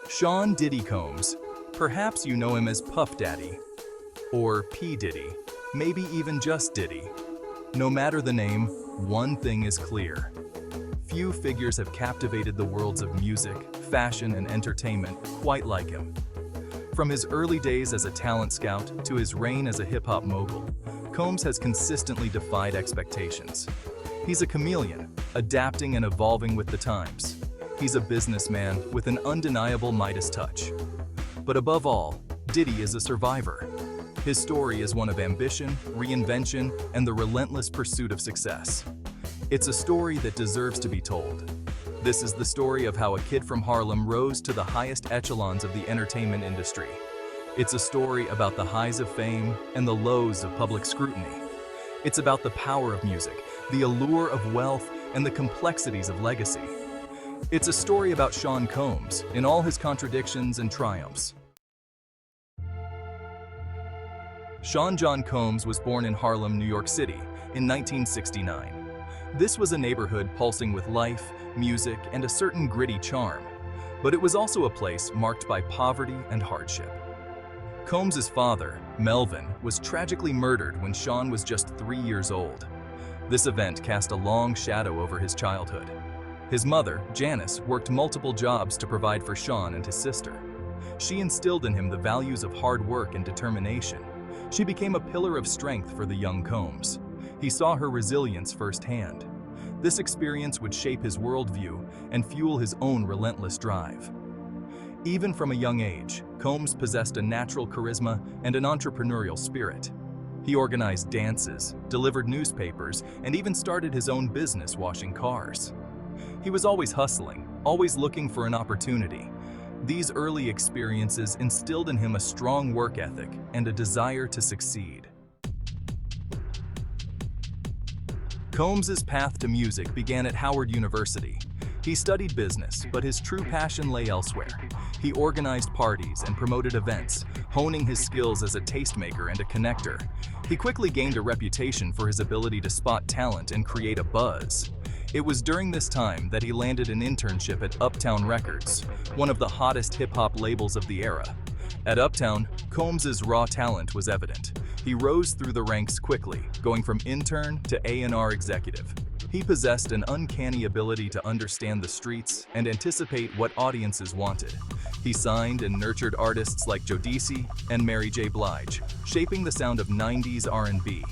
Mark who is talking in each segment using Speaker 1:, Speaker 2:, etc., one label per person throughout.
Speaker 1: Sean Diddy Combs. Perhaps you know him as Puff Daddy, or P. Diddy, maybe even just Diddy. No matter the name, one thing is clear. Few figures have captivated the worlds of music, fashion, and entertainment quite like him. From his early days as a talent scout to his reign as a hip-hop mogul, Combs has consistently defied expectations. He's a chameleon, adapting and evolving with the times. He's a businessman with an undeniable Midas touch. But above all, Diddy is a survivor. His story is one of ambition, reinvention, and the relentless pursuit of success. It's a story that deserves to be told. This is the story of how a kid from Harlem rose to the highest echelons of the entertainment industry. It's a story about the highs of fame and the lows of public scrutiny. It's about the power of music, the allure of wealth, and the complexities of legacy. It's a story about Sean Combs in all his contradictions and triumphs. Sean John Combs was born in Harlem, New York City in 1969. This was a neighborhood pulsing with life, music, and a certain gritty charm, but it was also a place marked by poverty and hardship. Combs's father, Melvin, was tragically murdered when Sean was just 3 years old. This event cast a long shadow over his childhood. His mother, Janice, worked multiple jobs to provide for Sean and his sister. She instilled in him the values of hard work and determination. She became a pillar of strength for the young Combs. He saw her resilience firsthand. This experience would shape his worldview and fuel his own relentless drive. Even from a young age, Combs possessed a natural charisma and an entrepreneurial spirit. He organized dances, delivered newspapers, and even started his own business washing cars. He was always hustling, always looking for an opportunity. These early experiences instilled in him a strong work ethic and a desire to succeed. Combs's path to music began at Howard University. He studied business, but his true passion lay elsewhere. He organized parties and promoted events, honing his skills as a tastemaker and a connector. He quickly gained a reputation for his ability to spot talent and create a buzz. It was during this time that he landed an internship at Uptown Records, one of the hottest hip-hop labels of the era. At Uptown, Combs's raw talent was evident. He rose through the ranks quickly, going from intern to A&R executive. He possessed an uncanny ability to understand the streets and anticipate what audiences wanted. He signed and nurtured artists like Jodeci and Mary J. Blige, shaping the sound of 90s R&B.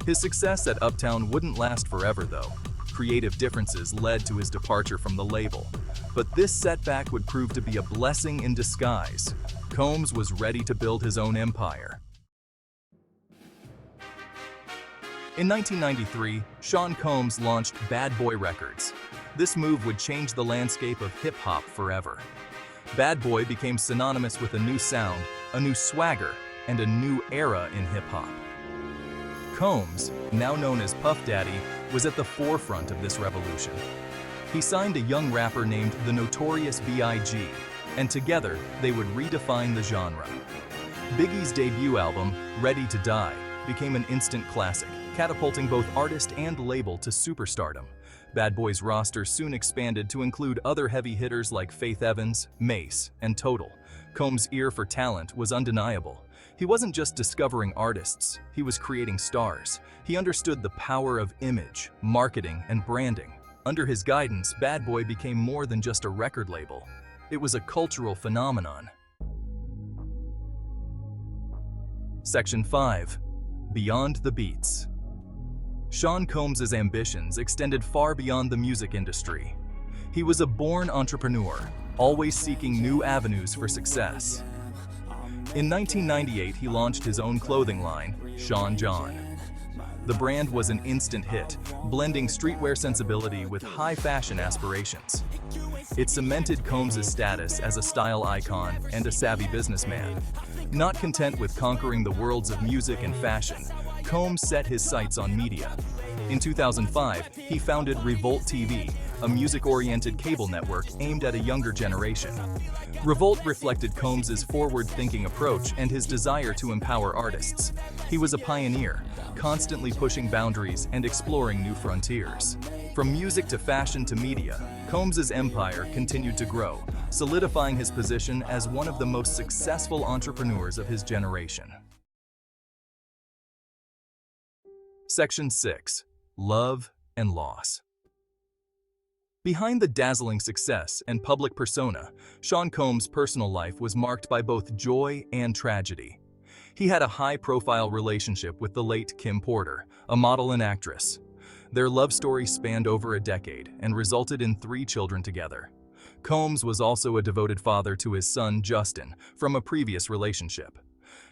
Speaker 1: His success at Uptown wouldn't last forever, though. Creative differences led to his departure from the label. But this setback would prove to be a blessing in disguise. Combs was ready to build his own empire. In 1993, Sean Combs launched Bad Boy Records. This move would change the landscape of hip-hop forever. Bad Boy became synonymous with a new sound, a new swagger, and a new era in hip-hop. Combs, now known as Puff Daddy, was at the forefront of this revolution. He signed a young rapper named the Notorious B.I.G., and together they would redefine the genre. Biggie's debut album, Ready to Die, became an instant classic, catapulting both artist and label to superstardom. Bad Boy's roster soon expanded to include other heavy hitters like Faith Evans, Mace, and Total. Combs' ear for talent was undeniable. He wasn't just discovering artists, he was creating stars. He understood the power of image, marketing, and branding. Under his guidance, Bad Boy became more than just a record label. It was a cultural phenomenon. Section 5. Beyond the Beats. Sean Combs's ambitions extended far beyond the music industry. He was a born entrepreneur, always seeking new avenues for success. In 1998, he launched his own clothing line, Sean John. The brand was an instant hit, blending streetwear sensibility with high fashion aspirations. It cemented Combs's status as a style icon and a savvy businessman. Not content with conquering the worlds of music and fashion, Combs set his sights on media. In 2005, he founded Revolt TV, a music-oriented cable network aimed at a younger generation. Revolt reflected Combs's forward-thinking approach and his desire to empower artists. He was a pioneer, constantly pushing boundaries and exploring new frontiers. From music to fashion to media, Combs's empire continued to grow, solidifying his position as one of the most successful entrepreneurs of his generation. Section 6. Love and Loss. Behind the dazzling success and public persona, Sean Combs' personal life was marked by both joy and tragedy. He had a high-profile relationship with the late Kim Porter, a model and actress. Their love story spanned over a decade and resulted in 3 children together. Combs was also a devoted father to his son Justin from a previous relationship.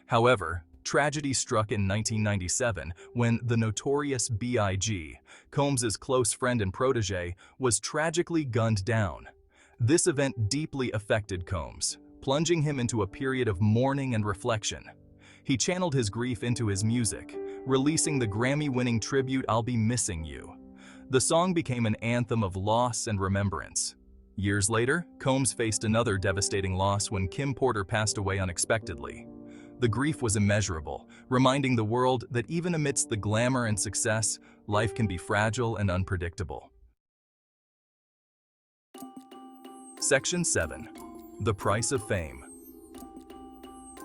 Speaker 1: However, tragedy struck in 1997 when the notorious B.I.G., Combs's close friend and protege, was tragically gunned down. This event deeply affected Combs, plunging him into a period of mourning and reflection. He channeled his grief into his music, releasing the Grammy-winning tribute "I'll Be Missing You." The song became an anthem of loss and remembrance. Years later, Combs faced another devastating loss when Kim Porter passed away unexpectedly. The grief was immeasurable, reminding the world that even amidst the glamour and success, life can be fragile and unpredictable. Section 7. The Price of Fame.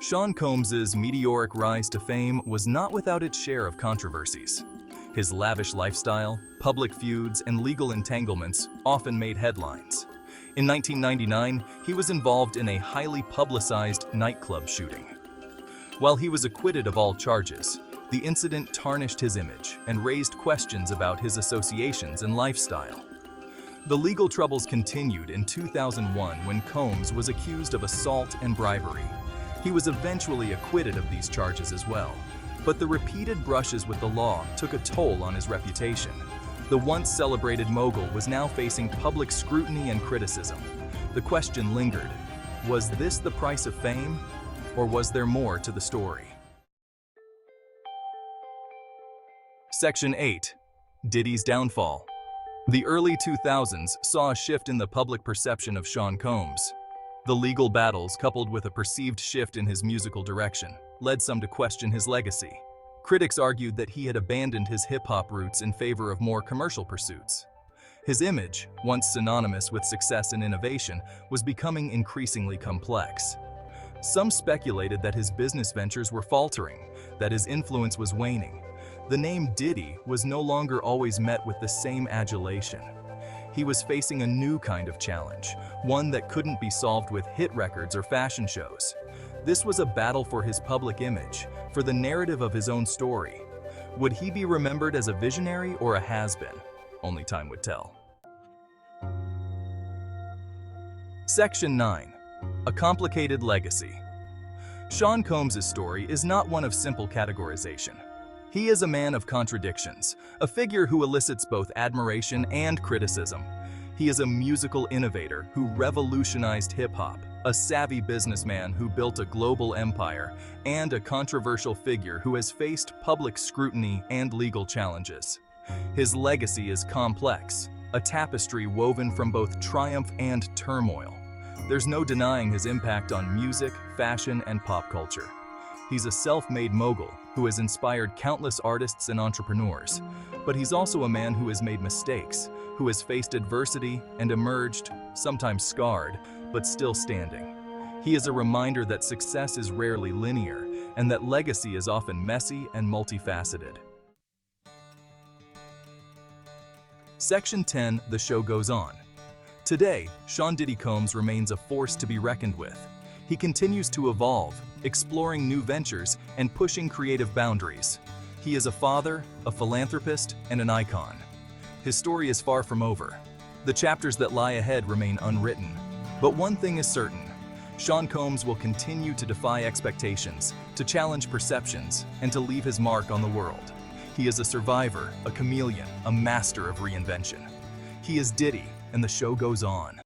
Speaker 1: Sean Combs's meteoric rise to fame was not without its share of controversies. His lavish lifestyle, public feuds, and legal entanglements often made headlines. In 1999, he was involved in a highly publicized nightclub shooting. While he was acquitted of all charges, the incident tarnished his image and raised questions about his associations and lifestyle. The legal troubles continued in 2001 when Combs was accused of assault and bribery. He was eventually acquitted of these charges as well, but the repeated brushes with the law took a toll on his reputation. The once celebrated mogul was now facing public scrutiny and criticism. The question lingered: was this the price of fame, or was there more to the story? Section 8. Diddy's Downfall. The early 2000s saw a shift in the public perception of Sean Combs. The legal battles, coupled with a perceived shift in his musical direction, led some to question his legacy. Critics argued that he had abandoned his hip-hop roots in favor of more commercial pursuits. His image, once synonymous with success and innovation, was becoming increasingly complex. Some speculated that his business ventures were faltering, that his influence was waning. The name Diddy was no longer always met with the same adulation. He was facing a new kind of challenge, one that couldn't be solved with hit records or fashion shows. This was a battle for his public image, for the narrative of his own story. Would he be remembered as a visionary or a has-been? Only time would tell. Section 9. A Complicated Legacy. Sean Combs' story is not one of simple categorization. He is a man of contradictions, a figure who elicits both admiration and criticism. He is a musical innovator who revolutionized hip-hop, a savvy businessman who built a global empire, and a controversial figure who has faced public scrutiny and legal challenges. His legacy is complex, a tapestry woven from both triumph and turmoil. There's no denying his impact on music, fashion, and pop culture. He's a self-made mogul who has inspired countless artists and entrepreneurs. But he's also a man who has made mistakes, who has faced adversity and emerged, sometimes scarred, but still standing. He is a reminder that success is rarely linear, and that legacy is often messy and multifaceted. Section 10. The show goes on. Today, Sean Diddy Combs remains a force to be reckoned with. He continues to evolve, exploring new ventures and pushing creative boundaries. He is a father, a philanthropist, and an icon. His story is far from over. The chapters that lie ahead remain unwritten. But one thing is certain: Sean Combs will continue to defy expectations, to challenge perceptions, and to leave his mark on the world. He is a survivor, a chameleon, a master of reinvention. He is Diddy, and the show goes on.